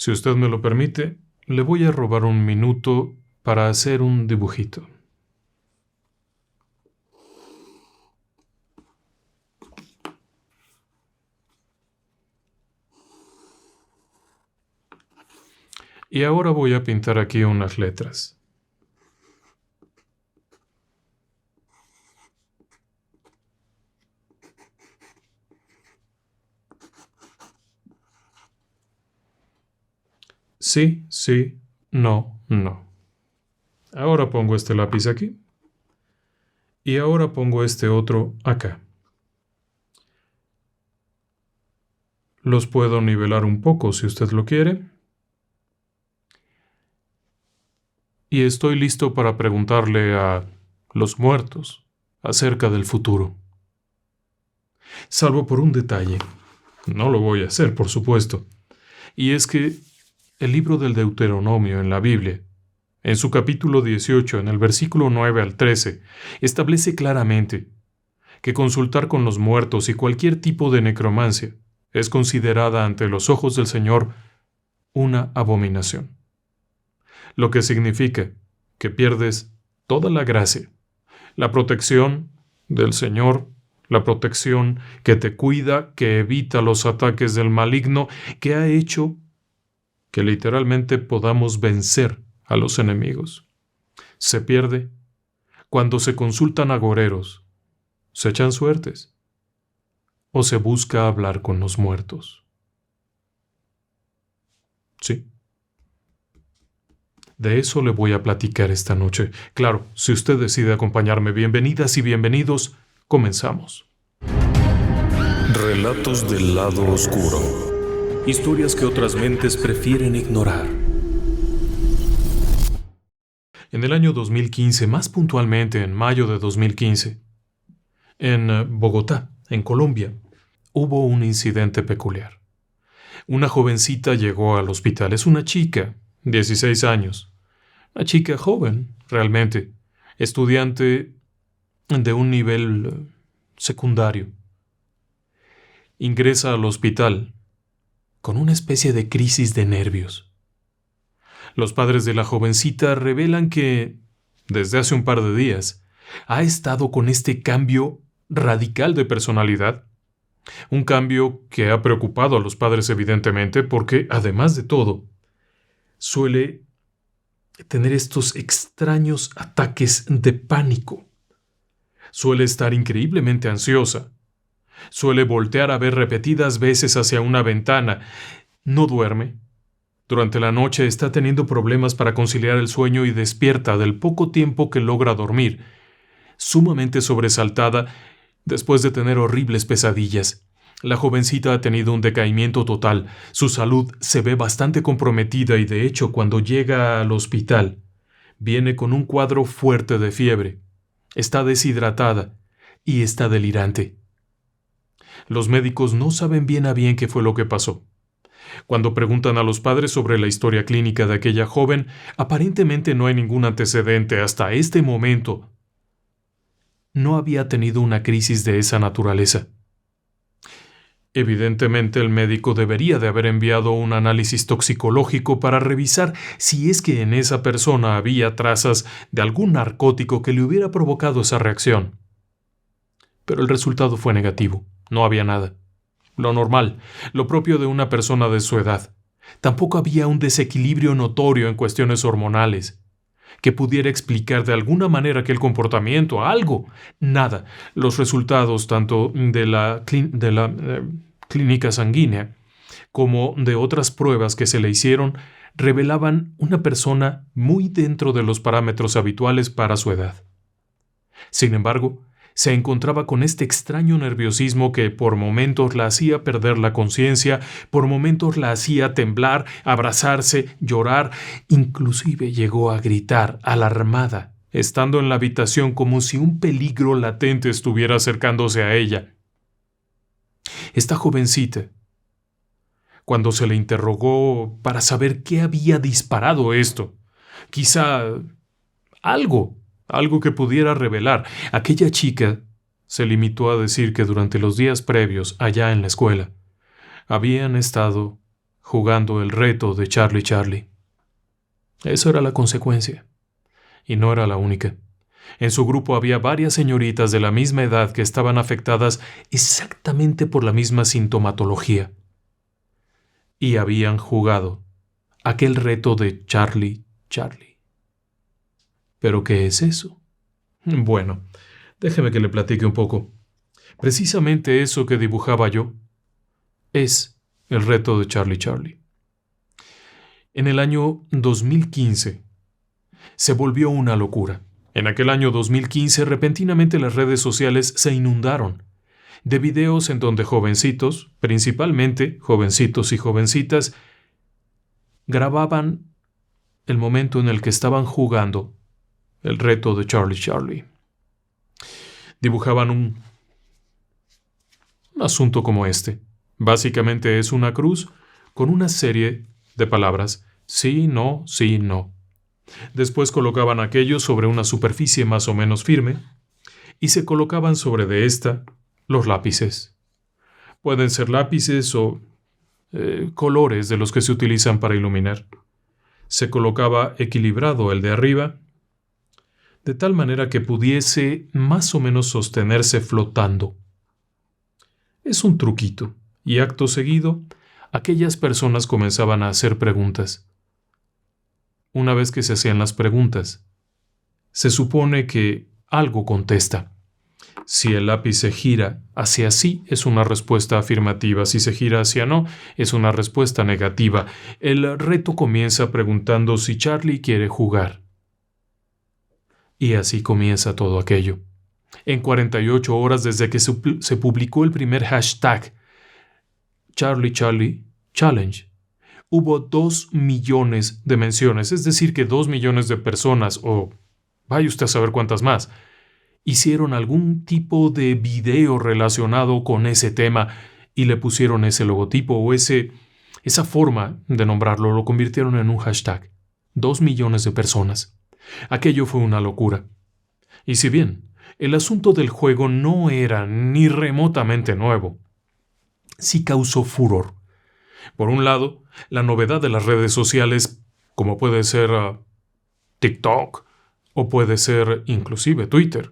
Si usted me lo permite, le voy a robar un minuto para hacer un dibujito. Y ahora voy a pintar aquí unas letras. Sí, sí, no, no. Ahora pongo este lápiz aquí. Y ahora pongo este otro acá. Los puedo nivelar un poco si usted lo quiere. Y estoy listo para preguntarle a los muertos acerca del futuro. Salvo por un detalle. No lo voy a hacer, por supuesto. Y es que el libro del Deuteronomio en la Biblia, en su capítulo 18, en el versículo 9 al 13, establece claramente que consultar con los muertos y cualquier tipo de necromancia es considerada ante los ojos del Señor una abominación. Lo que significa que pierdes toda la gracia, la protección del Señor, la protección que te cuida, que evita los ataques del maligno, que ha hecho que literalmente podamos vencer a los enemigos. Se pierde cuando se consultan agoreros, se echan suertes o se busca hablar con los muertos. Sí. De eso le voy a platicar esta noche. Claro, si usted decide acompañarme, bienvenidas y bienvenidos, comenzamos. Relatos del lado oscuro. Historias que otras mentes prefieren ignorar. En el año 2015, más puntualmente en mayo de 2015, en Bogotá, en Colombia, hubo un incidente peculiar. Una jovencita llegó al hospital. Es una chica, 16 años. Una chica joven, realmente, estudiante de un nivel secundario. Ingresa al hospital con una especie de crisis de nervios. Los padres de la jovencita revelan que, desde hace un par de días, ha estado con este cambio radical de personalidad. Un cambio que ha preocupado a los padres evidentemente porque, además de todo, suele tener estos extraños ataques de pánico. Suele estar increíblemente ansiosa. Suele voltear a ver repetidas veces hacia una ventana. No duerme. Durante la noche está teniendo problemas para conciliar el sueño y despierta del poco tiempo que logra dormir, sumamente sobresaltada después de tener horribles pesadillas. La jovencita ha tenido un decaimiento total. Su salud se ve bastante comprometida y, de hecho, cuando llega al hospital, viene con un cuadro fuerte de fiebre. Está deshidratada y está delirante. Los médicos no saben bien a bien qué fue lo que pasó. Cuando preguntan a los padres sobre la historia clínica de aquella joven, aparentemente no hay ningún antecedente hasta este momento. No había tenido una crisis de esa naturaleza. Evidentemente, el médico debería de haber enviado un análisis toxicológico para revisar si es que en esa persona había trazas de algún narcótico que le hubiera provocado esa reacción. Pero el resultado fue negativo. No había nada. Lo normal, lo propio de una persona de su edad. Tampoco había un desequilibrio notorio en cuestiones hormonales que pudiera explicar de alguna manera aquel comportamiento, algo, nada. Los resultados tanto de la clínica sanguínea como de otras pruebas que se le hicieron revelaban una persona muy dentro de los parámetros habituales para su edad. Sin embargo, se encontraba con este extraño nerviosismo que por momentos la hacía perder la conciencia, por momentos la hacía temblar, abrazarse, llorar, inclusive llegó a gritar, alarmada, estando en la habitación como si un peligro latente estuviera acercándose a ella. Esta jovencita, cuando se le interrogó para saber qué había disparado esto, quizá algo que pudiera revelar, aquella chica se limitó a decir que durante los días previos, allá en la escuela, habían estado jugando el reto de Charlie Charlie. Esa era la consecuencia. Y no era la única. En su grupo había varias señoritas de la misma edad que estaban afectadas exactamente por la misma sintomatología. Y habían jugado aquel reto de Charlie Charlie. ¿Pero qué es eso? Bueno, déjeme que le platique un poco. Precisamente eso que dibujaba yo es el reto de Charlie Charlie. En el año 2015 se volvió una locura. En aquel año 2015 repentinamente las redes sociales se inundaron de videos en donde jovencitos, principalmente jovencitos y jovencitas, grababan el momento en el que estaban jugando el reto de Charlie Charlie. Dibujaban un asunto como este. Básicamente es una cruz con una serie de palabras: sí, no, sí, no. Después colocaban aquello sobre una superficie más o menos firme y se colocaban sobre de esta los lápices. Pueden ser lápices o colores de los que se utilizan para iluminar. Se colocaba equilibrado el de arriba, de tal manera que pudiese más o menos sostenerse flotando. Es un truquito, y acto seguido, aquellas personas comenzaban a hacer preguntas. Una vez que se hacían las preguntas, se supone que algo contesta. Si el lápiz se gira hacia sí, es una respuesta afirmativa. Si se gira hacia no, es una respuesta negativa. El reto comienza preguntando si Charlie quiere jugar. Y así comienza todo aquello. En 48 horas desde que se publicó el primer hashtag Charlie Charlie Challenge, hubo 2 millones de menciones, es decir que 2 millones de personas, o vaya usted a saber cuántas más, hicieron algún tipo de video relacionado con ese tema y le pusieron ese logotipo o esa forma de nombrarlo, lo convirtieron en un hashtag. 2 millones de personas. Aquello fue una locura. Y si bien el asunto del juego no era ni remotamente nuevo, sí causó furor. Por un lado, la novedad de las redes sociales, como puede ser TikTok o puede ser inclusive Twitter.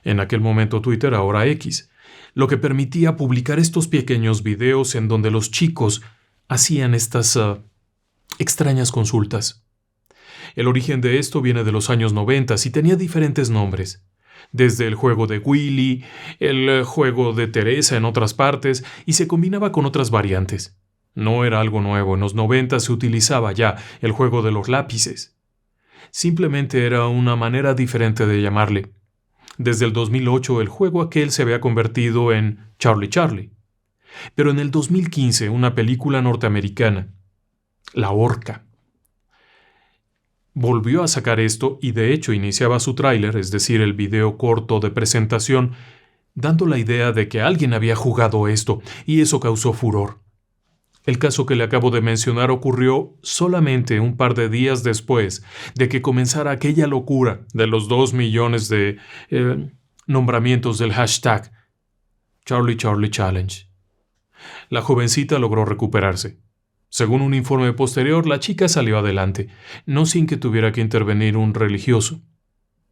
En aquel momento Twitter, ahora X, lo que permitía publicar estos pequeños videos en donde los chicos hacían estas extrañas consultas. El origen de esto viene de los años 90 y tenía diferentes nombres. Desde el juego de Willy, el juego de Teresa en otras partes, y se combinaba con otras variantes. No era algo nuevo, en los 90 se utilizaba ya el juego de los lápices. Simplemente era una manera diferente de llamarle. Desde el 2008 el juego aquel se había convertido en Charlie Charlie. Pero en el 2015 una película norteamericana, La Orca, volvió a sacar esto y de hecho iniciaba su tráiler, es decir, el video corto de presentación, dando la idea de que alguien había jugado esto y eso causó furor. El caso que le acabo de mencionar ocurrió solamente un par de días después de que comenzara aquella locura de los 2 millones de nombramientos del hashtag Charlie Charlie Challenge. La jovencita logró recuperarse. Según un informe posterior, la chica salió adelante, no sin que tuviera que intervenir un religioso.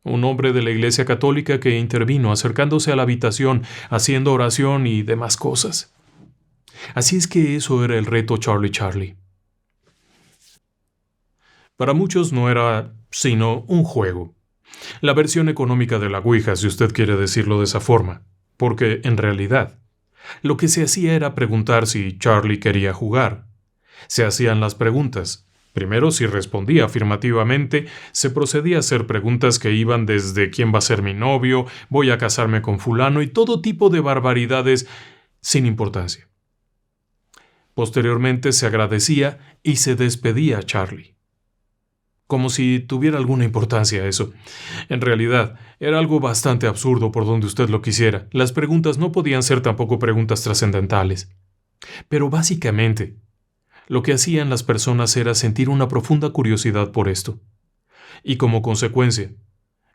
Un hombre de la Iglesia Católica que intervino acercándose a la habitación, haciendo oración y demás cosas. Así es que eso era el reto Charlie Charlie. Para muchos no era sino un juego. La versión económica de la Ouija, si usted quiere decirlo de esa forma. Porque, en realidad, lo que se hacía era preguntar si Charlie quería jugar. Se hacían las preguntas. Primero, si respondía afirmativamente, se procedía a hacer preguntas que iban desde ¿quién va a ser mi novio?, ¿voy a casarme con fulano?, y todo tipo de barbaridades sin importancia. Posteriormente se agradecía y se despedía a Charlie. Como si tuviera alguna importancia eso. En realidad, era algo bastante absurdo por donde usted lo quisiera. Las preguntas no podían ser tampoco preguntas trascendentales. Pero básicamente, lo que hacían las personas era sentir una profunda curiosidad por esto. Y como consecuencia,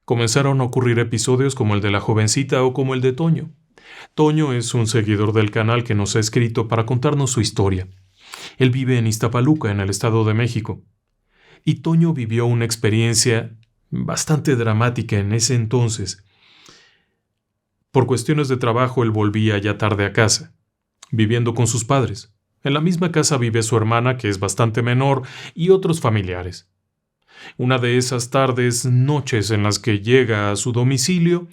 comenzaron a ocurrir episodios como el de la jovencita o como el de Toño. Toño es un seguidor del canal que nos ha escrito para contarnos su historia. Él vive en Iztapaluca, en el Estado de México. Y Toño vivió una experiencia bastante dramática en ese entonces. Por cuestiones de trabajo, él volvía ya tarde a casa, viviendo con sus padres. En la misma casa vive su hermana, que es bastante menor, y otros familiares. Una de esas tardes, noches en las que llega a su domicilio,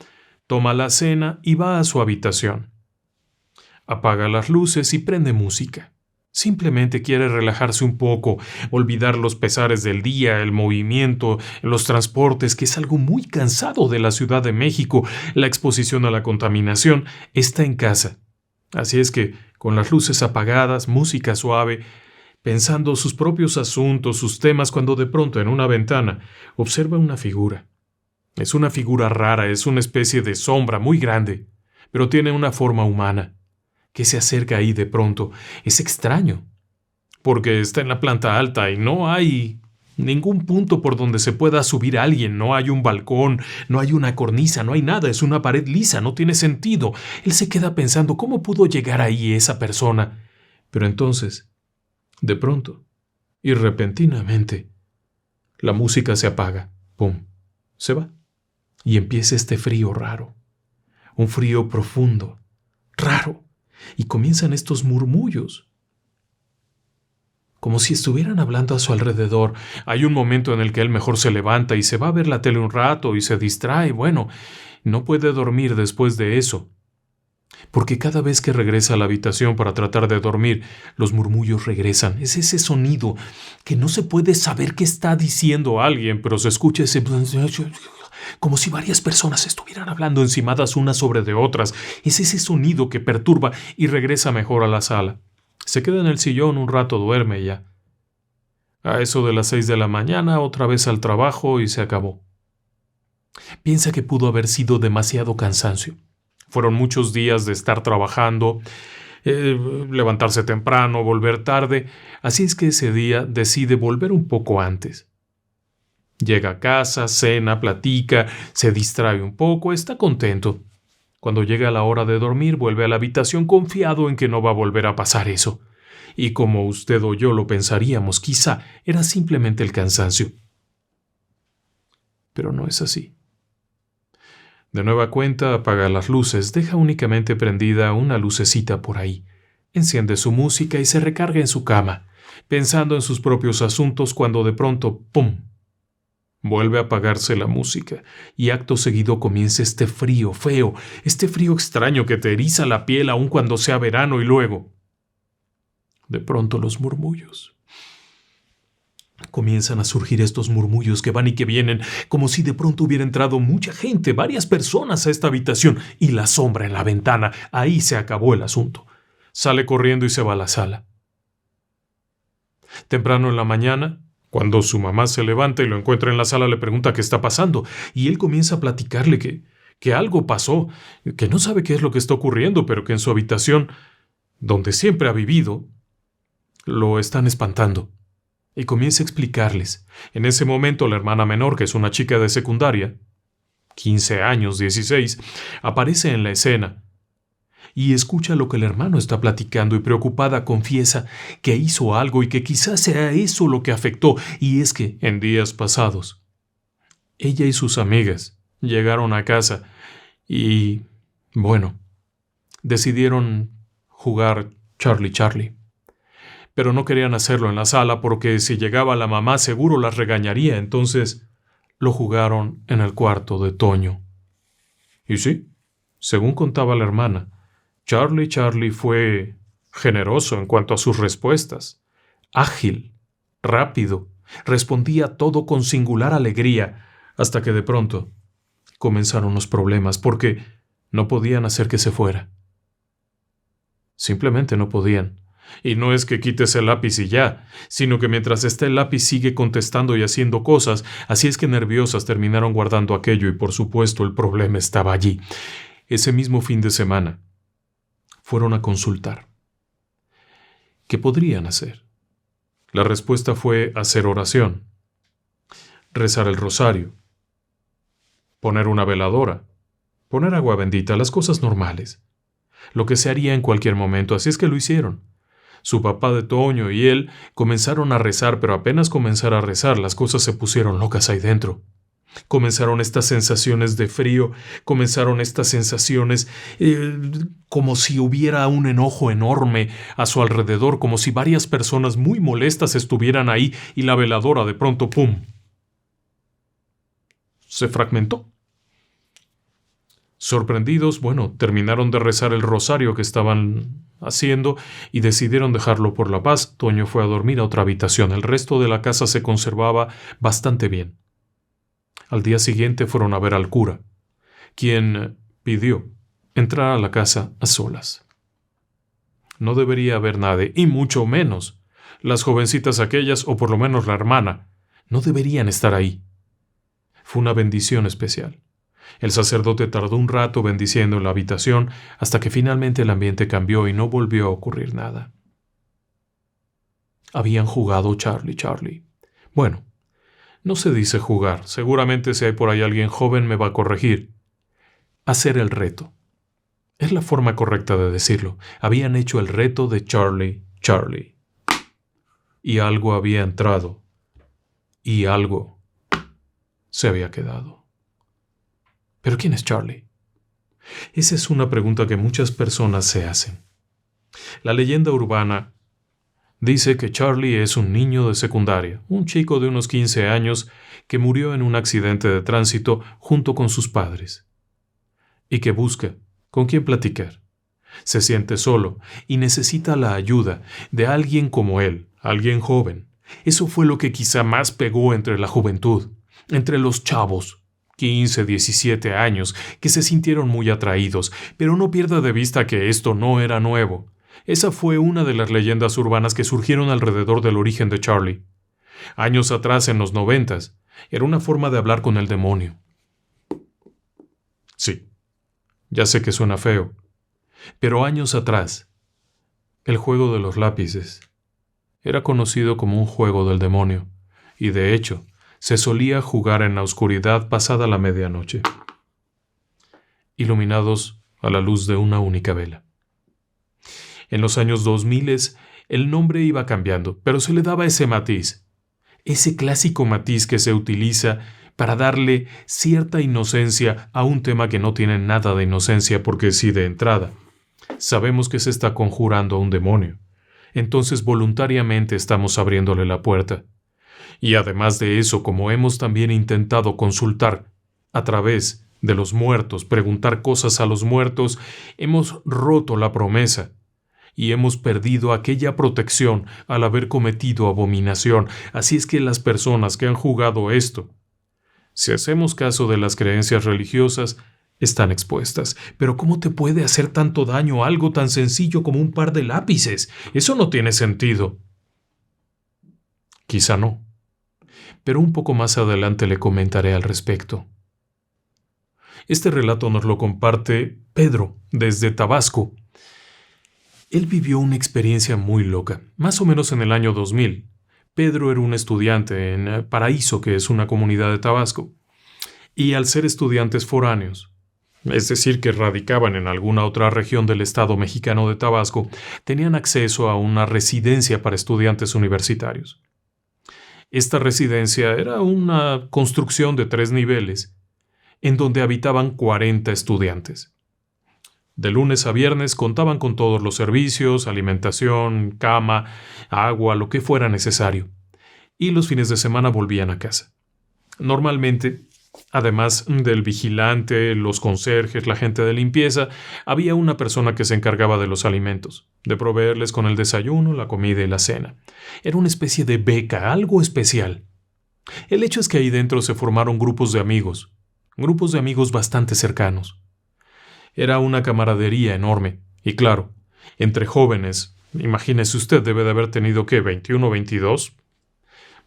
toma la cena y va a su habitación. Apaga las luces y prende música. Simplemente quiere relajarse un poco, olvidar los pesares del día, el movimiento, los transportes, que es algo muy cansado de la Ciudad de México, la exposición a la contaminación. Está en casa. Así es que, con las luces apagadas, música suave, pensando sus propios asuntos, sus temas, cuando de pronto en una ventana observa una figura. Es una figura rara, es una especie de sombra muy grande, pero tiene una forma humana, que se acerca ahí de pronto. Es extraño, porque está en la planta alta y no hay ningún punto por donde se pueda subir alguien, no hay un balcón, no hay una cornisa, no hay nada, es una pared lisa, no tiene sentido. Él se queda pensando cómo pudo llegar ahí esa persona. Pero entonces, de pronto, y repentinamente, la música se apaga, ¡pum!, se va. Y empieza este frío raro, un frío profundo, raro, y comienzan estos murmullos, como si estuvieran hablando a su alrededor. Hay un momento en el que él mejor se levanta y se va a ver la tele un rato y se distrae. Bueno, no puede dormir después de eso, porque cada vez que regresa a la habitación para tratar de dormir, los murmullos regresan. Es ese sonido que no se puede saber qué está diciendo alguien, pero se escucha ese... como si varias personas estuvieran hablando encimadas unas sobre de otras. Es ese sonido que perturba y regresa mejor a la sala. Se queda en el sillón un rato, duerme ya. A eso de las 6 de la mañana, otra vez al trabajo y se acabó. Piensa que pudo haber sido demasiado cansancio. Fueron muchos días de estar trabajando, levantarse temprano, volver tarde, así es que ese día decide volver un poco antes. Llega a casa, cena, platica, se distrae un poco, está contento. Cuando llega la hora de dormir, vuelve a la habitación confiado en que no va a volver a pasar eso. Y como usted o yo lo pensaríamos, quizá era simplemente el cansancio. Pero no es así. De nueva cuenta, apaga las luces, deja únicamente prendida una lucecita por ahí. Enciende su música y se recarga en su cama, pensando en sus propios asuntos cuando de pronto, ¡pum!, vuelve a apagarse la música y acto seguido comienza este frío feo, este frío extraño que te eriza la piel aun cuando sea verano y luego, de pronto los murmullos. Comienzan a surgir estos murmullos que van y que vienen, como si de pronto hubiera entrado mucha gente, varias personas a esta habitación, y la sombra en la ventana. Ahí se acabó el asunto. Sale corriendo y se va a la sala. Temprano en la mañana, cuando su mamá se levanta y lo encuentra en la sala, le pregunta qué está pasando, y él comienza a platicarle que algo pasó, que no sabe qué es lo que está ocurriendo, pero que en su habitación, donde siempre ha vivido, lo están espantando. Y comienza a explicarles. En ese momento la hermana menor, que es una chica de secundaria, 15 años, 16, aparece en la escena y escucha lo que el hermano está platicando y preocupada confiesa que hizo algo y que quizás sea eso lo que afectó, y es que en días pasados ella y sus amigas llegaron a casa y, bueno, decidieron jugar Charlie. Pero no querían hacerlo en la sala porque si llegaba la mamá seguro las regañaría, entonces lo jugaron en el cuarto de Toño. Y sí, según contaba la hermana, Charlie fue generoso en cuanto a sus respuestas, ágil, rápido, respondía todo con singular alegría, hasta que de pronto comenzaron los problemas porque no podían hacer que se fuera. Simplemente no podían. Y no es que quites el lápiz y ya, sino que mientras está el lápiz sigue contestando y haciendo cosas, así es que nerviosas terminaron guardando aquello y por supuesto el problema estaba allí. Ese mismo fin de semana fueron a consultar. ¿Qué podrían hacer? La respuesta fue hacer oración, rezar el rosario, poner una veladora, poner agua bendita, las cosas normales, lo que se haría en cualquier momento, así es que lo hicieron. Su papá de Toño y él comenzaron a rezar, pero apenas comenzar a rezar, las cosas se pusieron locas ahí dentro. Comenzaron estas sensaciones de frío, comenzaron estas sensaciones como si hubiera un enojo enorme a su alrededor, como si varias personas muy molestas estuvieran ahí y la veladora de pronto, ¡pum!, se fragmentó. Sorprendidos, terminaron de rezar el rosario que estaban haciendo y decidieron dejarlo por la paz. Toño fue a dormir a otra habitación. El resto de la casa se conservaba bastante bien. Al día siguiente fueron a ver al cura, quien pidió entrar a la casa a solas. No debería haber nadie, y mucho menos las jovencitas aquellas, o por lo menos la hermana, no deberían estar ahí. Fue una bendición especial. El sacerdote tardó un rato bendiciendo la habitación hasta que finalmente el ambiente cambió y no volvió a ocurrir nada. Habían jugado Charlie. Bueno, no se dice jugar, seguramente si hay por ahí alguien joven me va a corregir. Hacer el reto. Es la forma correcta de decirlo. Habían hecho el reto de Charlie. Y algo había entrado. Y algo se había quedado. ¿Pero quién es Charlie? Esa es una pregunta que muchas personas se hacen. La leyenda urbana dice que Charlie es un niño de secundaria, un chico de unos 15 años que murió en un accidente de tránsito junto con sus padres, y que busca con quién platicar. Se siente solo y necesita la ayuda de alguien como él, alguien joven. Eso fue lo que quizá más pegó entre la juventud, entre los chavos, 15, 17 años, que se sintieron muy atraídos, pero no pierda de vista que esto no era nuevo. Esa fue una de las leyendas urbanas que surgieron alrededor del origen de Charlie. Años atrás, en los 90s, era una forma de hablar con el demonio. Sí, ya sé que suena feo, pero años atrás, el juego de los lápices era conocido como un juego del demonio, y de hecho, se solía jugar en la oscuridad pasada la medianoche, iluminados a la luz de una única vela. En los años 2000 el nombre iba cambiando, pero se le daba ese matiz, ese clásico matiz que se utiliza para darle cierta inocencia a un tema que no tiene nada de inocencia, porque si de entrada sabemos que se está conjurando a un demonio, entonces voluntariamente estamos abriéndole la puerta. Y además de eso, como hemos también intentado consultar a través de los muertos, preguntar cosas a los muertos, hemos roto la promesa y hemos perdido aquella protección al haber cometido abominación. Así es que las personas que han jugado esto, si hacemos caso de las creencias religiosas, están expuestas. Pero ¿cómo te puede hacer tanto daño algo tan sencillo como un par de lápices? Eso no tiene sentido. Quizá no, pero un poco más adelante le comentaré al respecto. Este relato nos lo comparte Pedro, desde Tabasco. Él vivió una experiencia muy loca, más o menos en el año 2000. Pedro era un estudiante en Paraíso, que es una comunidad de Tabasco, y al ser estudiantes foráneos, es decir, que radicaban en alguna otra región del estado mexicano de Tabasco, tenían acceso a una residencia para estudiantes universitarios. Esta residencia era una construcción de 3 niveles, en donde habitaban 40 estudiantes. De lunes a viernes contaban con todos los servicios, alimentación, cama, agua, lo que fuera necesario, y los fines de semana volvían a casa. Normalmente, además del vigilante, los conserjes, la gente de limpieza, había una persona que se encargaba de los alimentos, de proveerles con el desayuno, la comida y la cena. Era una especie de beca, algo especial. El hecho es que ahí dentro se formaron grupos de amigos bastante cercanos. Era una camaradería enorme, y claro, entre jóvenes, imagínese usted, debe de haber tenido, ¿qué?, 21 o 22.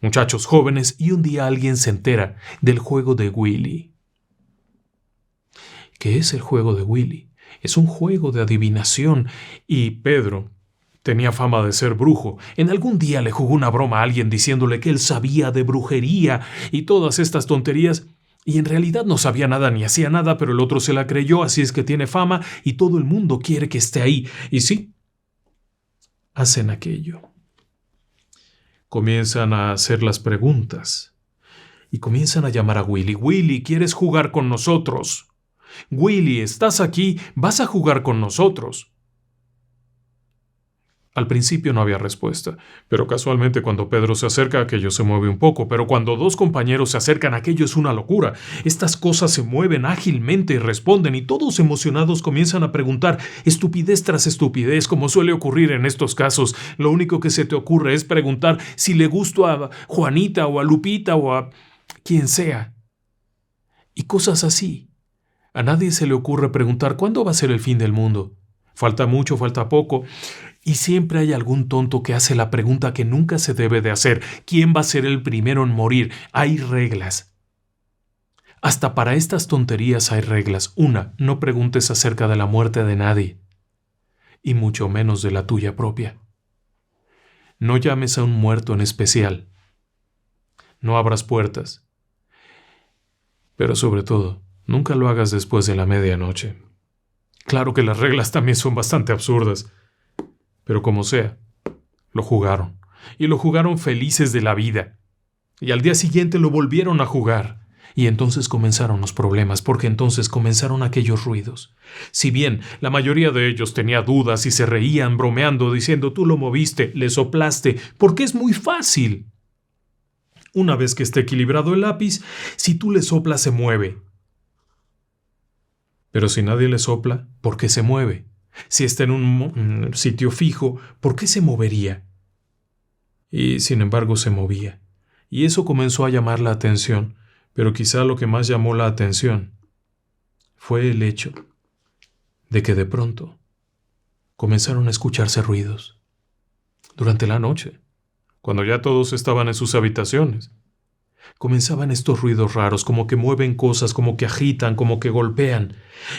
Muchachos jóvenes, y un día alguien se entera del juego de Willy. ¿Qué es el juego de Willy? Es un juego de adivinación, y Pedro tenía fama de ser brujo. En algún día le jugó una broma a alguien diciéndole que él sabía de brujería y todas estas tonterías, y en realidad no sabía nada ni hacía nada, pero el otro se la creyó, así es que tiene fama y todo el mundo quiere que esté ahí. Y sí, hacen aquello. Comienzan a hacer las preguntas y comienzan a llamar a Willy. Willy, ¿quieres jugar con nosotros? Willy, ¿estás aquí? ¿Vas a jugar con nosotros? Al principio no había respuesta, pero casualmente cuando Pedro se acerca, aquello se mueve un poco, pero cuando dos compañeros se acercan, aquello es una locura. Estas cosas se mueven ágilmente y responden, y todos emocionados comienzan a preguntar estupidez tras estupidez, como suele ocurrir en estos casos. Lo único que se te ocurre es preguntar si le gusto a Juanita o a Lupita o a quien sea. Y cosas así. A nadie se le ocurre preguntar ¿cuándo va a ser el fin del mundo? Falta mucho, falta poco. Y siempre hay algún tonto que hace la pregunta que nunca se debe de hacer. ¿Quién va a ser el primero en morir? Hay reglas. Hasta para estas tonterías hay reglas. Una, no preguntes acerca de la muerte de nadie, y mucho menos de la tuya propia. No llames a un muerto en especial. No abras puertas. Pero sobre todo, nunca lo hagas después de la medianoche. Claro que las reglas también son bastante absurdas. Pero como sea, lo jugaron. Y lo jugaron felices de la vida. Y al día siguiente lo volvieron a jugar. Y entonces comenzaron los problemas, porque entonces comenzaron aquellos ruidos. Si bien la mayoría de ellos tenía dudas y se reían bromeando, diciendo tú lo moviste, le soplaste, porque es muy fácil. Una vez que esté equilibrado el lápiz, si tú le soplas se mueve. Pero si nadie le sopla, ¿por qué se mueve? Si está en un sitio fijo, ¿por qué se movería? Y sin embargo se movía. Y eso comenzó a llamar la atención, pero quizá lo que más llamó la atención fue el hecho de que de pronto comenzaron a escucharse ruidos durante la noche, cuando ya todos estaban en sus habitaciones. Comenzaban estos ruidos raros, como que mueven cosas, como que agitan, como que golpean.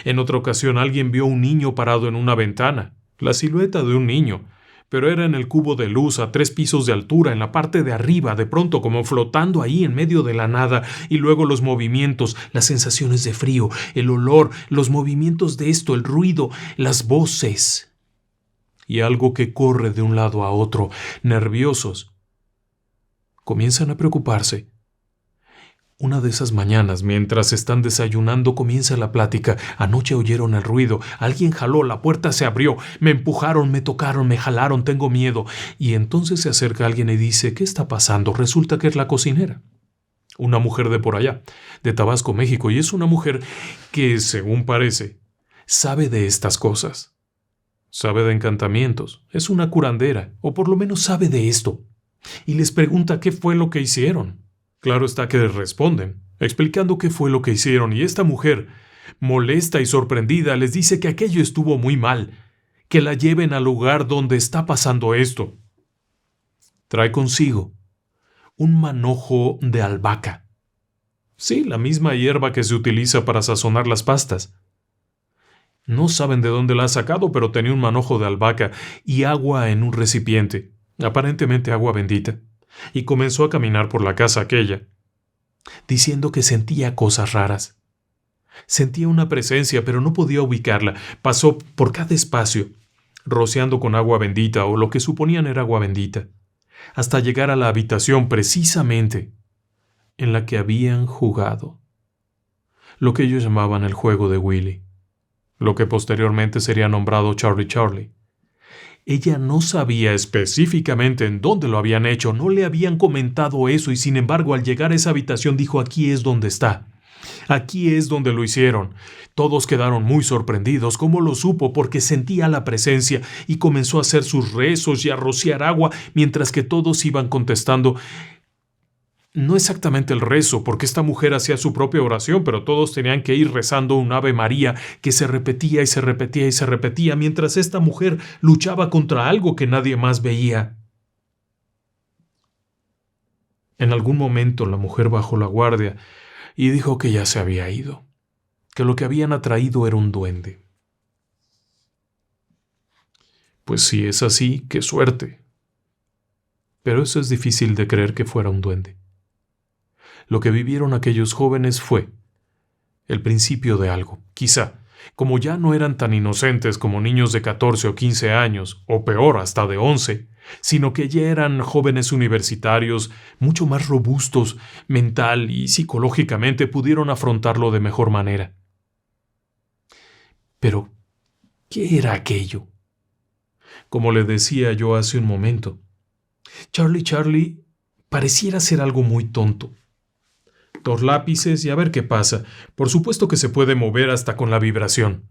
En otra ocasión alguien vio un niño parado en una ventana, la silueta de un niño, pero era en el cubo de luz a 3 pisos de altura, en la parte de arriba, de pronto como flotando ahí en medio de la nada, y luego los movimientos, las sensaciones de frío, el olor, los movimientos de esto, el ruido, las voces. Y algo que corre de un lado a otro, nerviosos. Comienzan a preocuparse. Una de esas mañanas, mientras están desayunando, comienza la plática. Anoche oyeron el ruido. Alguien jaló, la puerta se abrió. Me empujaron, me tocaron, me jalaron, tengo miedo. Y entonces se acerca alguien y dice, ¿qué está pasando? Resulta que es la cocinera. Una mujer de por allá, de Tabasco, México. Y es una mujer que, según parece, sabe de estas cosas. Sabe de encantamientos. Es una curandera, o por lo menos sabe de esto. Y les pregunta qué fue lo que hicieron. Claro está que les responden, explicando qué fue lo que hicieron, y esta mujer, molesta y sorprendida, les dice que aquello estuvo muy mal, que la lleven al lugar donde está pasando esto. Trae consigo un manojo de albahaca. Sí, la misma hierba que se utiliza para sazonar las pastas. No saben de dónde la ha sacado, pero tenía un manojo de albahaca y agua en un recipiente, aparentemente agua bendita. Y comenzó a caminar por la casa aquella, diciendo que sentía cosas raras. Sentía una presencia, pero no podía ubicarla. Pasó por cada espacio, rociando con agua bendita, o lo que suponían era agua bendita, hasta llegar a la habitación precisamente en la que habían jugado. Lo que ellos llamaban el juego de Willy, lo que posteriormente sería nombrado Charlie Charlie. Ella no sabía específicamente en dónde lo habían hecho, no le habían comentado eso, y sin embargo al llegar a esa habitación dijo, aquí es donde está, aquí es donde lo hicieron. Todos quedaron muy sorprendidos. ¿Cómo lo supo? Porque sentía la presencia, y comenzó a hacer sus rezos y a rociar agua, mientras que todos iban contestando. No exactamente el rezo, porque esta mujer hacía su propia oración, pero todos tenían que ir rezando un Ave María que se repetía y se repetía y se repetía, mientras esta mujer luchaba contra algo que nadie más veía. En algún momento la mujer bajó la guardia y dijo que ya se había ido, que lo que habían atraído era un duende. Pues si es así, qué suerte. Pero eso es difícil de creer que fuera un duende. Lo que vivieron aquellos jóvenes fue el principio de algo, quizá, Como ya no eran tan inocentes como niños de 14 o 15 años, o peor, hasta de 11, sino que ya eran jóvenes universitarios, mucho más robustos, mental y psicológicamente, pudieron afrontarlo de mejor manera. Pero, ¿qué era aquello? Como le decía yo hace un momento, Charlie pareciera ser algo muy tonto. 2 lápices y a ver qué pasa. Por supuesto que se puede mover hasta con la vibración.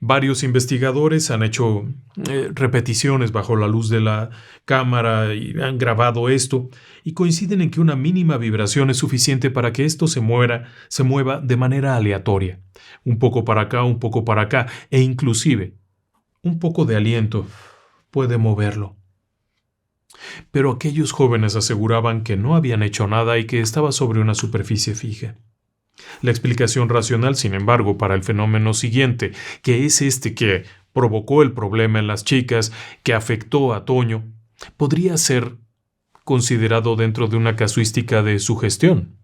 Varios investigadores han hecho repeticiones bajo la luz de la cámara y han grabado esto y coinciden en que una mínima vibración es suficiente para que esto se mueva de manera aleatoria. Un poco para acá, un poco para acá e inclusive un poco de aliento puede moverlo. Pero aquellos jóvenes aseguraban que no habían hecho nada y que estaba sobre una superficie fija. La explicación racional, sin embargo, para el fenómeno siguiente, que es este que provocó el problema en las chicas, que afectó a Toño, podría ser considerado dentro de una casuística de sugestión.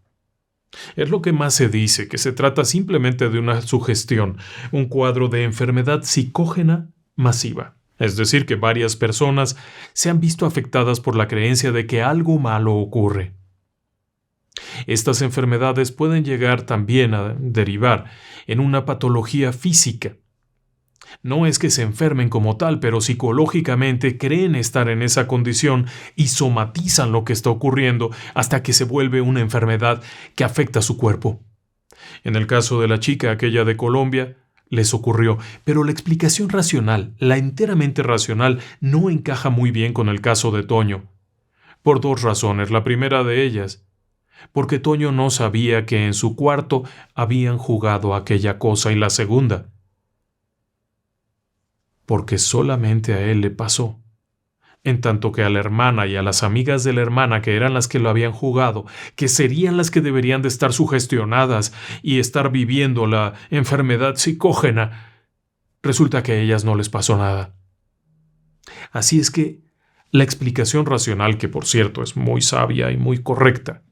Es lo que más se dice, que se trata simplemente de una sugestión, un cuadro de enfermedad psicógena masiva. Es decir, que varias personas se han visto afectadas por la creencia de que algo malo ocurre. Estas enfermedades pueden llegar también a derivar en una patología física. No es que se enfermen como tal, pero psicológicamente creen estar en esa condición y somatizan lo que está ocurriendo hasta que se vuelve una enfermedad que afecta a su cuerpo. En el caso de la chica aquella de Colombia, les ocurrió, pero la explicación racional, la enteramente racional, no encaja muy bien con el caso de Toño. Por 2 razones. La primera de ellas, porque Toño no sabía que en su cuarto habían jugado aquella cosa, y la segunda, porque solamente a él le pasó, en tanto que a la hermana y a las amigas de la hermana, que eran las que lo habían jugado, que serían las que deberían de estar sugestionadas y estar viviendo la enfermedad psicógena, resulta que a ellas no les pasó nada. Así es que la explicación racional, que por cierto es muy sabia y muy correcta,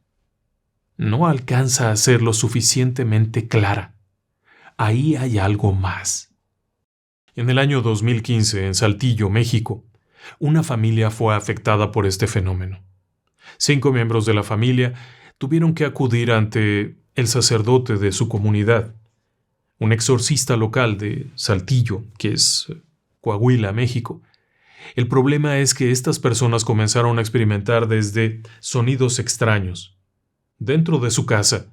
no alcanza a ser lo suficientemente clara. Ahí hay algo más. En el año 2015, en Saltillo, México, una familia fue afectada por este fenómeno. 5 miembros de la familia tuvieron que acudir ante el sacerdote de su comunidad, un exorcista local de Saltillo, que es Coahuila, México. El problema es que estas personas comenzaron a experimentar desde sonidos extraños dentro de su casa,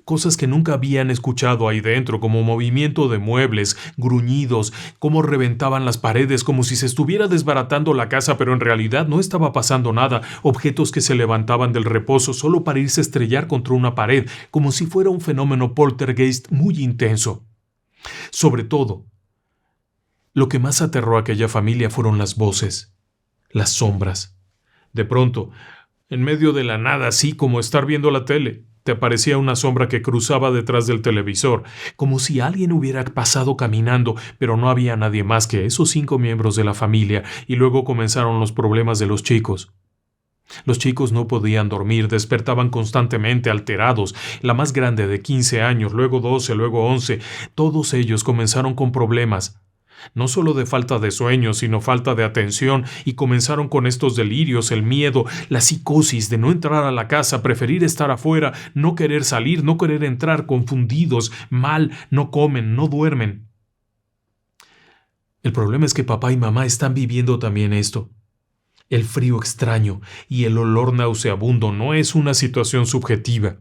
cosas que nunca habían escuchado ahí dentro, como movimiento de muebles, gruñidos, cómo reventaban las paredes, como si se estuviera desbaratando la casa, pero en realidad no estaba pasando nada, objetos que se levantaban del reposo solo para irse a estrellar contra una pared, como si fuera un fenómeno poltergeist muy intenso. Sobre todo, lo que más aterró a aquella familia fueron las voces, las sombras. De pronto, en medio de la nada, así como estar viendo la tele, te aparecía una sombra que cruzaba detrás del televisor, como si alguien hubiera pasado caminando, pero no había nadie más que esos 5 miembros de la familia, y luego comenzaron los problemas de los chicos. Los chicos no podían dormir, despertaban constantemente alterados, la más grande de 15 años, luego 12, luego 11, todos ellos comenzaron con problemas. No solo de falta de sueño, sino falta de atención, y comenzaron con estos delirios, el miedo, la psicosis de no entrar a la casa, preferir estar afuera, no querer salir, no querer entrar, confundidos, mal, no comen, no duermen. El problema es que papá y mamá están viviendo también esto. El frío extraño y el olor nauseabundo no es una situación subjetiva.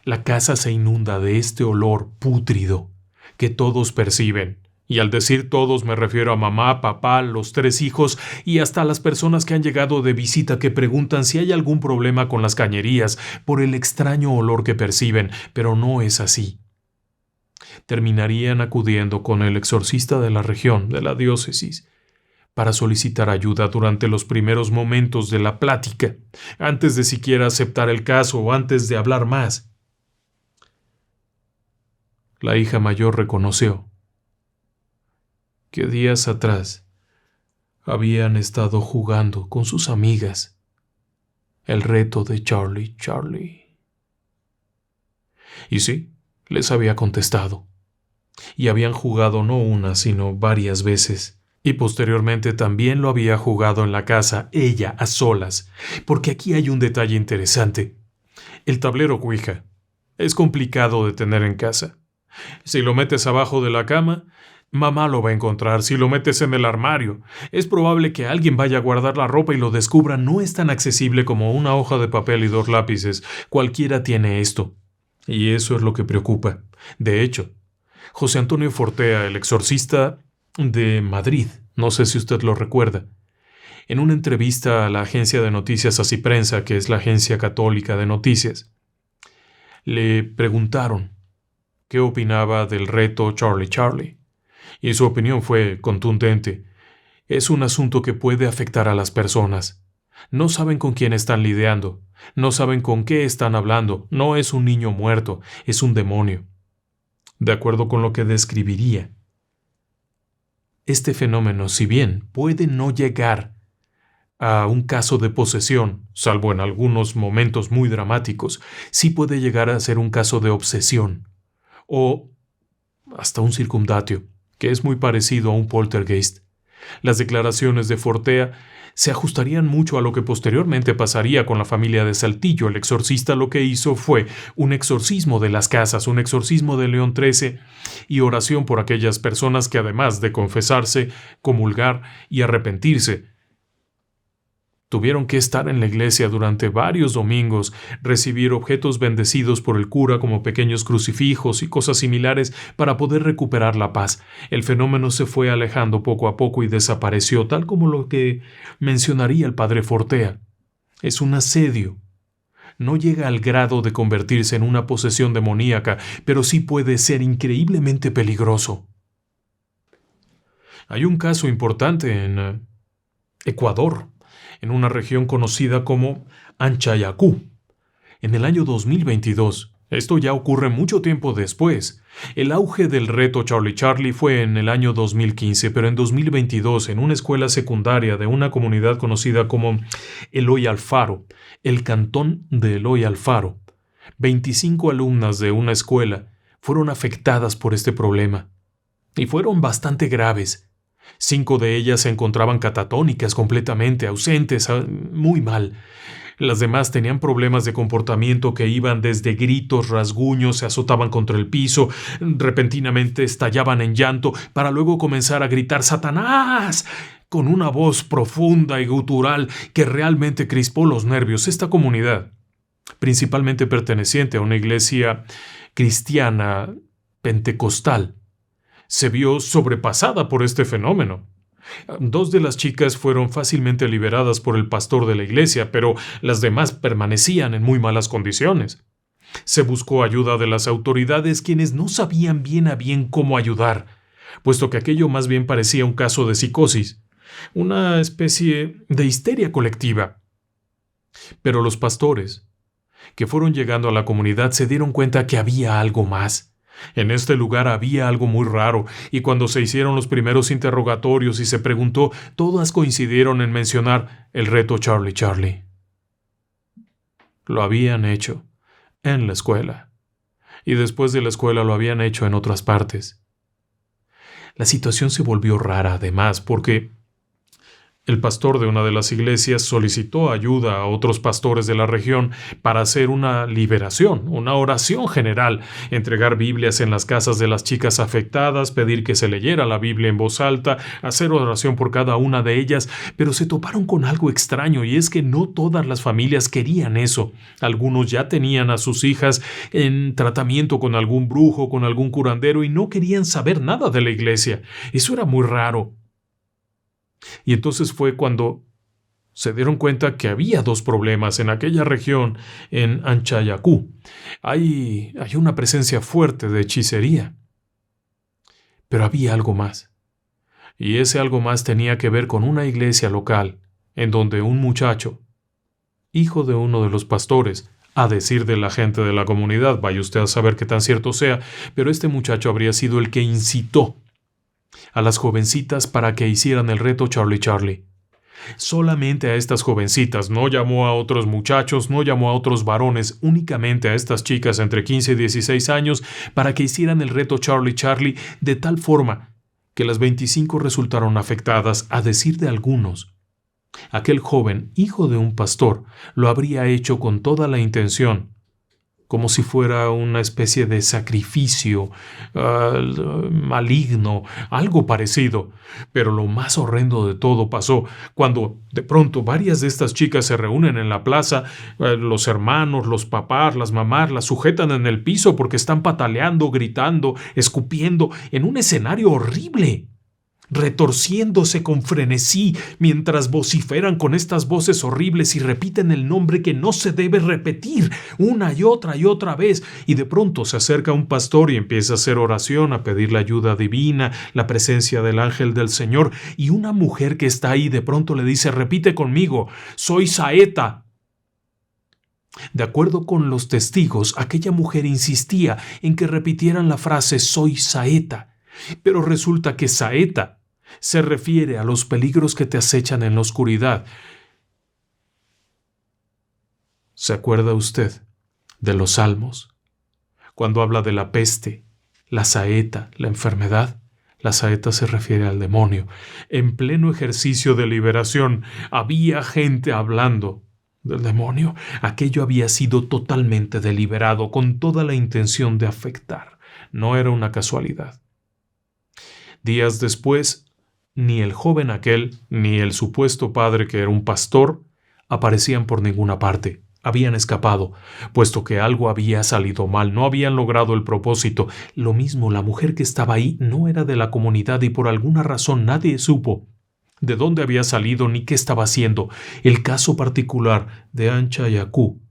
La casa se inunda de este olor pútrido que todos perciben. Y al decir todos me refiero a mamá, papá, los 3 hijos y hasta las personas que han llegado de visita que preguntan si hay algún problema con las cañerías por el extraño olor que perciben, pero no es así. Terminarían acudiendo con el exorcista de la región, de la diócesis, para solicitar ayuda durante los primeros momentos de la plática, antes de siquiera aceptar el caso o antes de hablar más. La hija mayor reconoció que días atrás habían estado jugando con sus amigas el reto de Charlie. Y sí, les había contestado. y habían jugado no una, sino varias veces. Y posteriormente también lo había jugado en la casa, ella, a solas, porque aquí hay un detalle interesante. El tablero Ouija es complicado de tener en casa. Si lo metes abajo de la cama, mamá lo va a encontrar. Si lo metes en el armario, es probable que alguien vaya a guardar la ropa y lo descubra. No es tan accesible como una hoja de papel y 2 lápices. Cualquiera tiene esto. Y eso es lo que preocupa. De hecho, José Antonio Fortea, el exorcista de Madrid, no sé si usted lo recuerda, en una entrevista a la agencia de noticias Así Prensa, que es la agencia católica de noticias, le preguntaron qué opinaba del reto Charlie Charlie, y su opinión fue contundente. Es un asunto que puede afectar a las personas. No saben con quién están lidiando, no saben con qué están hablando, no es un niño muerto, es un demonio. De acuerdo con lo que describiría, este fenómeno, si bien puede no llegar a un caso de posesión, salvo en algunos momentos muy dramáticos, sí puede llegar a ser un caso de obsesión, o hasta un circundatio, que es muy parecido a un poltergeist. Las declaraciones de Fortea se ajustarían mucho a lo que posteriormente pasaría con la familia de Saltillo. El exorcista lo que hizo fue un exorcismo de las casas, un exorcismo de León XIII y oración por aquellas personas que, además de confesarse, comulgar y arrepentirse, tuvieron que estar en la iglesia durante varios domingos, recibir objetos bendecidos por el cura como pequeños crucifijos y cosas similares para poder recuperar la paz. El fenómeno se fue alejando poco a poco y desapareció, tal como lo que mencionaría el padre Fortea. Es un asedio. No llega al grado de convertirse en una posesión demoníaca, pero sí puede ser increíblemente peligroso. Hay un caso importante en Ecuador, en una región conocida como Anchayacú. En el año 2022, esto ya ocurre mucho tiempo después. El auge del reto Charlie Charlie fue en el año 2015, pero en 2022, en una escuela secundaria de una comunidad conocida como Eloy Alfaro, el cantón de Eloy Alfaro, 25 alumnas de una escuela fueron afectadas por este problema, y fueron bastante graves. 5 de ellas se encontraban catatónicas, completamente ausentes, muy mal. Las demás tenían problemas de comportamiento que iban desde gritos, rasguños, se azotaban contra el piso, repentinamente estallaban en llanto, para luego comenzar a gritar ¡Satanás!, con una voz profunda y gutural que realmente crispó los nervios. Esta comunidad, principalmente perteneciente a una iglesia cristiana pentecostal, se vio sobrepasada por este fenómeno. 2 de las chicas fueron fácilmente liberadas por el pastor de la iglesia, pero las demás permanecían en muy malas condiciones. Se buscó ayuda de las autoridades, quienes no sabían bien a bien cómo ayudar, puesto que aquello más bien parecía un caso de psicosis, una especie de histeria colectiva. Pero los pastores, que fueron llegando a la comunidad, se dieron cuenta que había algo más. En este lugar había algo muy raro, y cuando se hicieron los primeros interrogatorios y se preguntó, todas coincidieron en mencionar el reto Charlie Charlie. Lo habían hecho en la escuela, y después de la escuela lo habían hecho en otras partes. La situación se volvió rara, además, porque el pastor de una de las iglesias solicitó ayuda a otros pastores de la región para hacer una liberación, una oración general, entregar Biblias en las casas de las chicas afectadas, pedir que se leyera la Biblia en voz alta, hacer oración por cada una de ellas, pero se toparon con algo extraño, y es que no todas las familias querían eso. Algunos ya tenían a sus hijas en tratamiento con algún brujo, con algún curandero, y no querían saber nada de la iglesia. Eso era muy raro. Y entonces fue cuando se dieron cuenta que había 2 problemas en aquella región, en Anchayacú. Hay una presencia fuerte de hechicería. Pero había algo más. Y ese algo más tenía que ver con una iglesia local, en donde un muchacho, hijo de uno de los pastores, a decir de la gente de la comunidad, vaya usted a saber qué tan cierto sea, pero este muchacho habría sido el que incitó a las jovencitas para que hicieran el reto Charlie Charlie. Solamente a estas jovencitas, no llamó a otros muchachos, no llamó a otros varones, únicamente a estas chicas entre 15 y 16 años para que hicieran el reto Charlie Charlie de tal forma que las 25 resultaron afectadas, a decir de algunos. Aquel joven, hijo de un pastor, lo habría hecho con toda la intención, como si fuera una especie de sacrificio maligno, algo parecido. Pero lo más horrendo de todo pasó cuando de pronto varias de estas chicas se reúnen en la plaza. Los hermanos, los papás, las mamás las sujetan en el piso porque están pataleando, gritando, escupiendo en un escenario horrible, retorciéndose con frenesí mientras vociferan con estas voces horribles y repiten el nombre que no se debe repetir una y otra vez. Y de pronto se acerca un pastor y empieza a hacer oración, a pedir la ayuda divina, la presencia del ángel del Señor, y una mujer que está ahí de pronto le dice: repite conmigo, soy saeta. De acuerdo con los testigos, aquella mujer insistía en que repitieran la frase soy saeta, pero resulta que saeta se refiere a los peligros que te acechan en la oscuridad. ¿Se acuerda usted de los Salmos? Cuando habla de la peste, la saeta, la enfermedad, la saeta se refiere al demonio. En pleno ejercicio de liberación había gente hablando del demonio. Aquello había sido totalmente deliberado, con toda la intención de afectar. No era una casualidad. Días después, ni el joven aquel, ni el supuesto padre, que era un pastor, aparecían por ninguna parte. Habían escapado, puesto que algo había salido mal, no habían logrado el propósito. Lo mismo, la mujer que estaba ahí no era de la comunidad y por alguna razón nadie supo de dónde había salido ni qué estaba haciendo. El caso particular de Ancha Yacu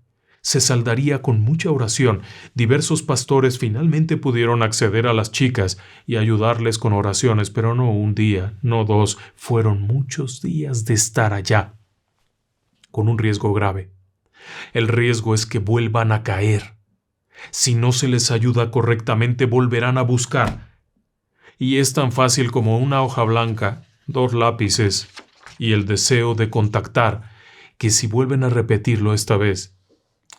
se saldaría con mucha oración. Diversos pastores finalmente pudieron acceder a las chicas y ayudarles con oraciones, pero no un día, no dos, fueron muchos días de estar allá, con un riesgo grave. El riesgo es que vuelvan a caer. Si no se les ayuda correctamente, volverán a buscar. Y es tan fácil como una hoja blanca, 2 lápices y el deseo de contactar, que si vuelven a repetirlo esta vez,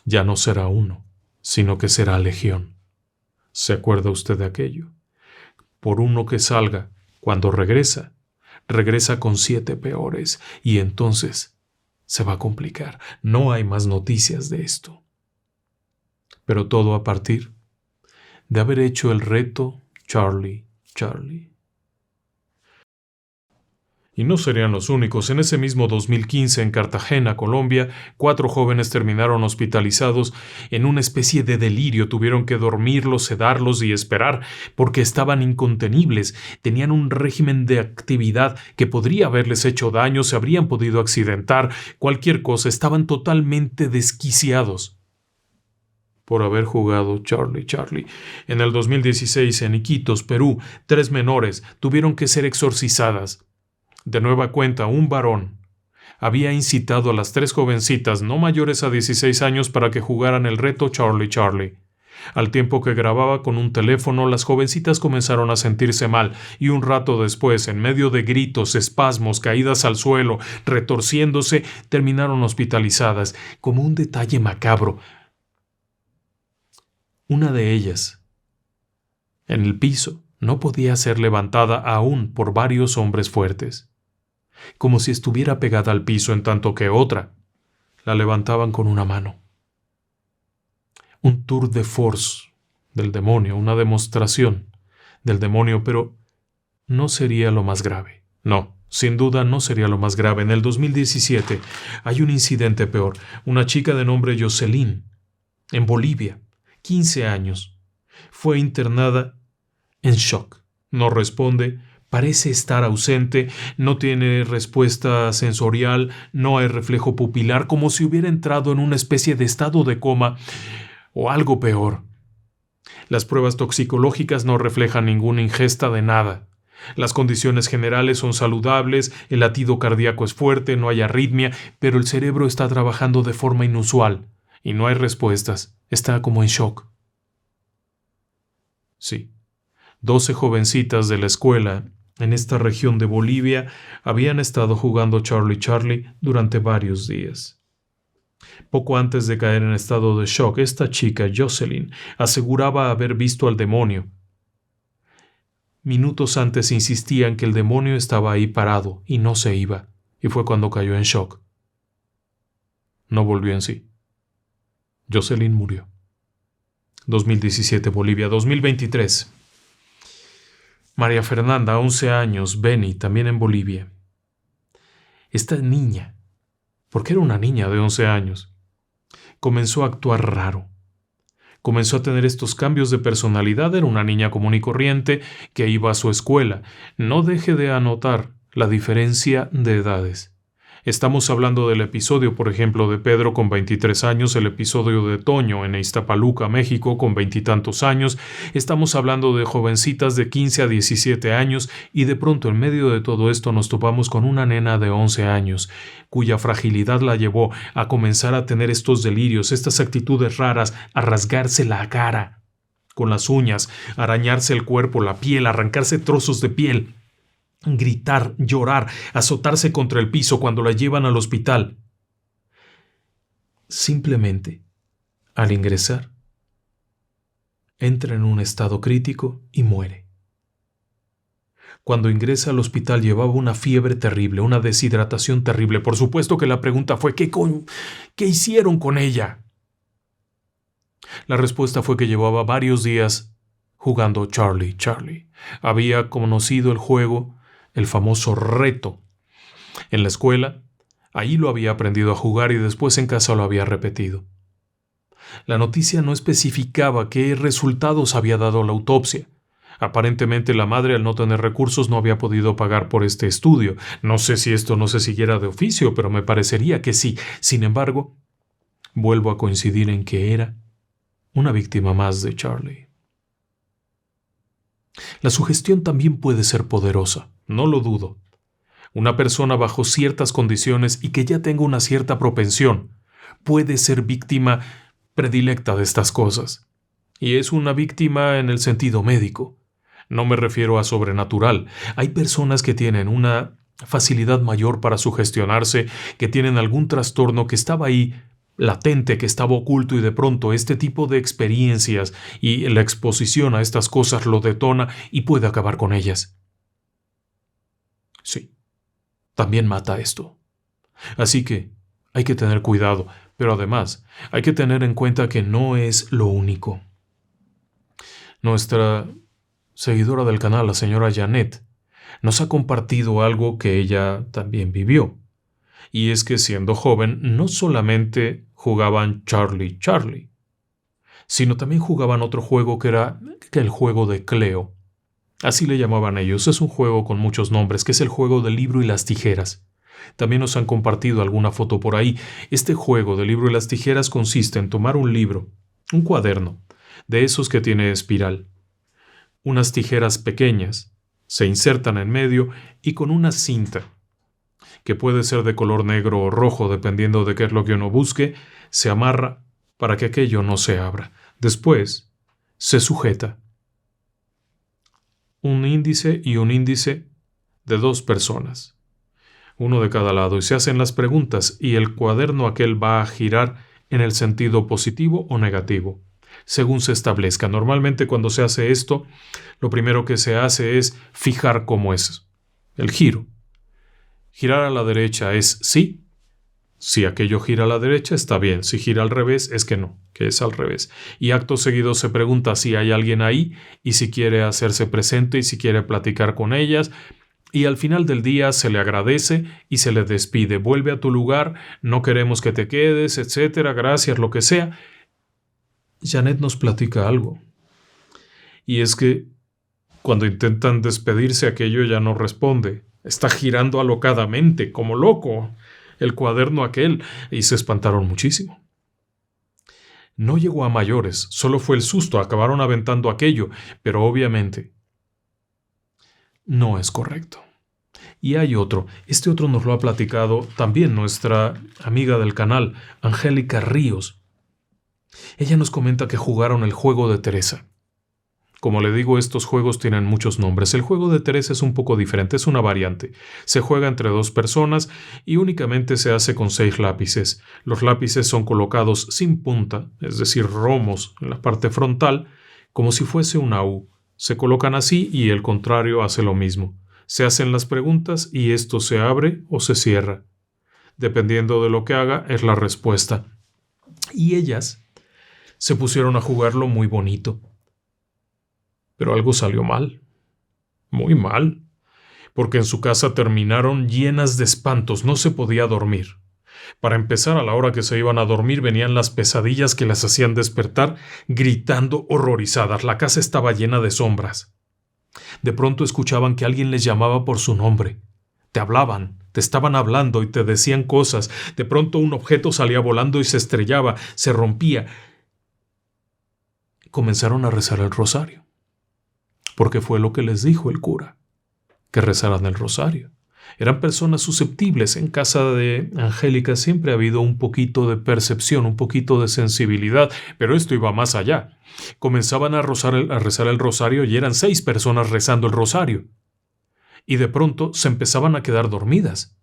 ya no será uno, sino que será legión. ¿Se acuerda usted de aquello? Por uno que salga, cuando regresa con 7 peores, y entonces se va a complicar. No hay más noticias de esto. Pero todo a partir de haber hecho el reto Charlie Charlie. Y no serían los únicos. En ese mismo 2015, en Cartagena, Colombia, 4 jóvenes terminaron hospitalizados en una especie de delirio. Tuvieron que dormirlos, sedarlos y esperar porque estaban incontenibles. Tenían un régimen de actividad que podría haberles hecho daño, se habrían podido accidentar, cualquier cosa. Estaban totalmente desquiciados por haber jugado Charlie Charlie. En el 2016, en Iquitos, Perú, 3 menores tuvieron que ser exorcizadas. De nueva cuenta, un varón había incitado a las 3 jovencitas no mayores a 16 años para que jugaran el reto Charlie Charlie. Al tiempo que grababa con un teléfono, las jovencitas comenzaron a sentirse mal y un rato después, en medio de gritos, espasmos, caídas al suelo, retorciéndose, terminaron hospitalizadas. Como un detalle macabro, una de ellas, en el piso, no podía ser levantada aún por varios hombres fuertes, como si estuviera pegada al piso, en tanto que otra la levantaban con una mano. Un tour de force del demonio, una demostración del demonio, pero no sería lo más grave. No, sin duda no sería lo más grave. En el 2017 hay un incidente peor. Una chica de nombre Jocelyn, en Bolivia, 15 años, fue internada en shock. No responde, parece estar ausente, no tiene respuesta sensorial, no hay reflejo pupilar, como si hubiera entrado en una especie de estado de coma o algo peor. Las pruebas toxicológicas no reflejan ninguna ingesta de nada. Las condiciones generales son saludables, el latido cardíaco es fuerte, no hay arritmia, pero el cerebro está trabajando de forma inusual y no hay respuestas. Está como en shock. Sí. 12 jovencitas de la escuela En esta región de Bolivia habían estado jugando Charlie durante varios días. Poco antes de caer en estado de shock, esta chica, Jocelyn, aseguraba haber visto al demonio. Minutos antes insistían que el demonio estaba ahí parado y no se iba, y fue cuando cayó en shock. No volvió en sí. Jocelyn murió. 2017, Bolivia. 2023. María Fernanda, 11 años, Beni, también en Bolivia. Esta niña, porque era una niña de 11 años, comenzó a actuar raro. Comenzó a tener estos cambios de personalidad. Era una niña común y corriente que iba a su escuela. No deje de anotar la diferencia de edades. Estamos hablando del episodio, por ejemplo, de Pedro con 23 años, el episodio de Toño en Iztapaluca, México, con 20 y tantos años. Estamos hablando de jovencitas de 15 a 17 años y de pronto en medio de todo esto nos topamos con una nena de 11 años, cuya fragilidad la llevó a comenzar a tener estos delirios, estas actitudes raras, a rasgarse la cara con las uñas, arañarse el cuerpo, la piel, arrancarse trozos de piel, gritar, llorar, azotarse contra el piso cuando la llevan al hospital. Simplemente, al ingresar, entra en un estado crítico y muere. Cuando ingresa al hospital llevaba una fiebre terrible, una deshidratación terrible. Por supuesto que la pregunta fue ¿qué hicieron con ella? La respuesta fue que llevaba varios días jugando Charlie. Había conocido el juego, el famoso reto. En la escuela, ahí lo había aprendido a jugar y después en casa lo había repetido. La noticia no especificaba qué resultados había dado la autopsia. Aparentemente la madre, al no tener recursos, no había podido pagar por este estudio. No sé si esto no se siguiera de oficio, pero me parecería que sí. Sin embargo, vuelvo a coincidir en que era una víctima más de Charlie. La sugestión también puede ser poderosa, no lo dudo. Una persona bajo ciertas condiciones y que ya tenga una cierta propensión puede ser víctima predilecta de estas cosas. Y es una víctima en el sentido médico. No me refiero a sobrenatural. Hay personas que tienen una facilidad mayor para sugestionarse, que tienen algún trastorno que estaba ahí latente, que estaba oculto, y de pronto este tipo de experiencias y la exposición a estas cosas lo detona y puede acabar con ellas. Sí, también mata esto. Así que hay que tener cuidado, pero además hay que tener en cuenta que no es lo único. Nuestra seguidora del canal, la señora Janet, nos ha compartido algo que ella también vivió. Y es que siendo joven no solamente jugaban Charlie, sino también jugaban otro juego que era el juego de Cleo. Así le llamaban ellos. Es un juego con muchos nombres, que es el juego del libro y las tijeras. También nos han compartido alguna foto por ahí. Este juego del libro y las tijeras consiste en tomar un libro, un cuaderno, de esos que tiene espiral. Unas tijeras pequeñas se insertan en medio y con una cinta, que puede ser de color negro o rojo dependiendo de qué es lo que uno busque, se amarra para que aquello no se abra. Después se sujeta un índice y un índice de 2 personas, uno de cada lado, y se hacen las preguntas y el cuaderno aquel va a girar en el sentido positivo o negativo, según se establezca. Normalmente cuando se hace esto, lo primero que se hace es fijar cómo es el giro. Girar a la derecha es sí. Si aquello gira a la derecha, está bien. Si gira al revés, es que no, que es al revés. Y acto seguido se pregunta si hay alguien ahí y si quiere hacerse presente y si quiere platicar con ellas. Y al final del día se le agradece y se le despide. Vuelve a tu lugar, no queremos que te quedes, etcétera, gracias, lo que sea. Janet nos platica algo. Y es que cuando intentan despedirse, aquello ya no responde. Está girando alocadamente, como loco, el cuaderno aquel, y se espantaron muchísimo. No llegó a mayores, solo fue el susto, acabaron aventando aquello, pero obviamente no es correcto. Y hay otro, este otro nos lo ha platicado también nuestra amiga del canal, Angélica Ríos. Ella nos comenta que jugaron el juego de Teresa. Como le digo, estos juegos tienen muchos nombres. El juego de tres es un poco diferente, es una variante. Se juega entre dos personas y únicamente se hace con 6 lápices. Los lápices son colocados sin punta, es decir, romos en la parte frontal, como si fuese una U. Se colocan así y el contrario hace lo mismo. Se hacen las preguntas y esto se abre o se cierra. Dependiendo de lo que haga, es la respuesta. Y ellas se pusieron a jugarlo muy bonito. Pero algo salió mal. Muy mal. Porque en su casa terminaron llenas de espantos, no se podía dormir. Para empezar, a la hora que se iban a dormir venían las pesadillas que las hacían despertar gritando horrorizadas. La casa estaba llena de sombras. De pronto escuchaban que alguien les llamaba por su nombre. Te hablaban, te estaban hablando y te decían cosas. De pronto un objeto salía volando y se estrellaba, se rompía. Comenzaron a rezar el rosario, porque fue lo que les dijo el cura, que rezaran el rosario. Eran personas susceptibles. En casa de Angélica siempre ha habido un poquito de percepción, un poquito de sensibilidad, pero esto iba más allá. Comenzaban a rezar el rosario y eran 6 personas rezando el rosario. Y de pronto se empezaban a quedar dormidas.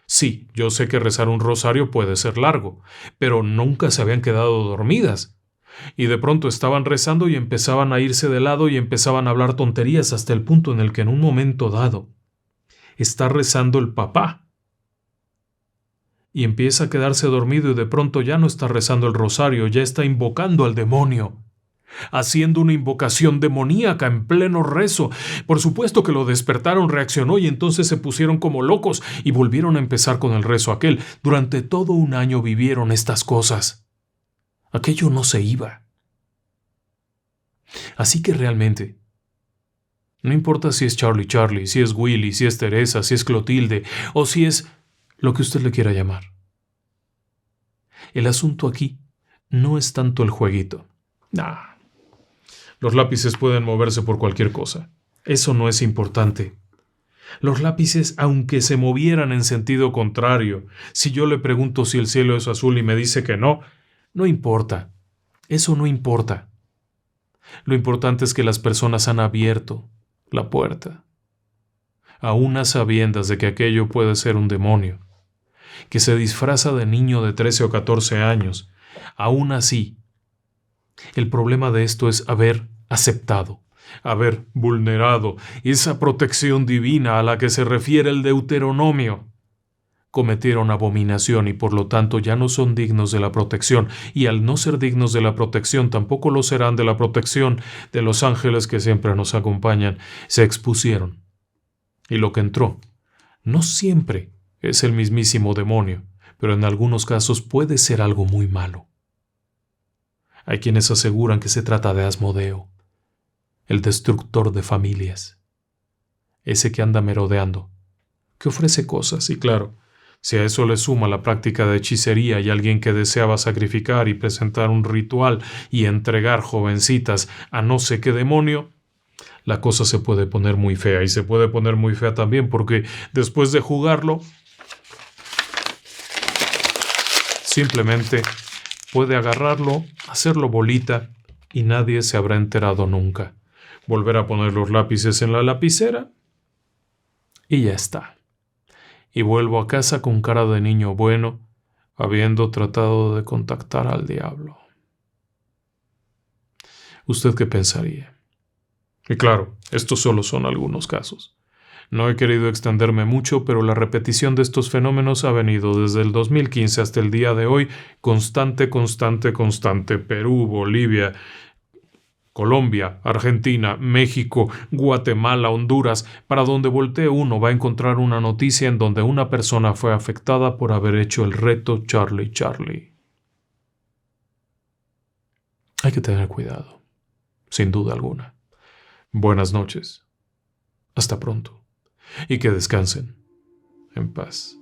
Sí, yo sé que rezar un rosario puede ser largo, pero nunca se habían quedado dormidas. Y de pronto estaban rezando y empezaban a irse de lado y empezaban a hablar tonterías hasta el punto en el que en un momento dado está rezando el papá. Y empieza a quedarse dormido y de pronto ya no está rezando el rosario, ya está invocando al demonio, haciendo una invocación demoníaca en pleno rezo. Por supuesto que lo despertaron, reaccionó y entonces se pusieron como locos y volvieron a empezar con el rezo aquel. Durante todo un año vivieron estas cosas. Aquello no se iba. Así que realmente, no importa si es Charlie, si es Willy, si es Teresa, si es Clotilde o si es lo que usted le quiera llamar. El asunto aquí no es tanto el jueguito. Nah. Los lápices pueden moverse por cualquier cosa. Eso no es importante. Los lápices, aunque se movieran en sentido contrario, si yo le pregunto si el cielo es azul y me dice que no, no importa. Eso no importa. Lo importante es que las personas han abierto la puerta, a unas sabiendas de que aquello puede ser un demonio, que se disfraza de niño de 13 o 14 años. Aún así, el problema de esto es haber aceptado, haber vulnerado esa protección divina a la que se refiere el Deuteronomio. Cometieron abominación y por lo tanto ya no son dignos de la protección, y al no ser dignos de la protección tampoco lo serán de la protección de los ángeles que siempre nos acompañan. Se expusieron. Y lo que entró no siempre es el mismísimo demonio, pero en algunos casos puede ser algo muy malo. Hay quienes aseguran que se trata de Asmodeo, el destructor de familias, ese que anda merodeando, que ofrece cosas, y claro, si a eso le suma la práctica de hechicería y alguien que deseaba sacrificar y presentar un ritual y entregar jovencitas a no sé qué demonio, la cosa se puede poner muy fea. Y se puede poner muy fea también porque después de jugarlo, simplemente puede agarrarlo, hacerlo bolita y nadie se habrá enterado nunca. Volver a poner los lápices en la lapicera y ya está. Y vuelvo a casa con cara de niño bueno, habiendo tratado de contactar al diablo. ¿Usted qué pensaría? Y claro, estos solo son algunos casos. No he querido extenderme mucho, pero la repetición de estos fenómenos ha venido desde el 2015 hasta el día de hoy, constante. Perú, Bolivia, Colombia, Argentina, México, Guatemala, Honduras. Para donde voltee uno va a encontrar una noticia en donde una persona fue afectada por haber hecho el reto Charlie. Hay que tener cuidado, sin duda alguna. Buenas noches. Hasta pronto. Y que descansen en paz.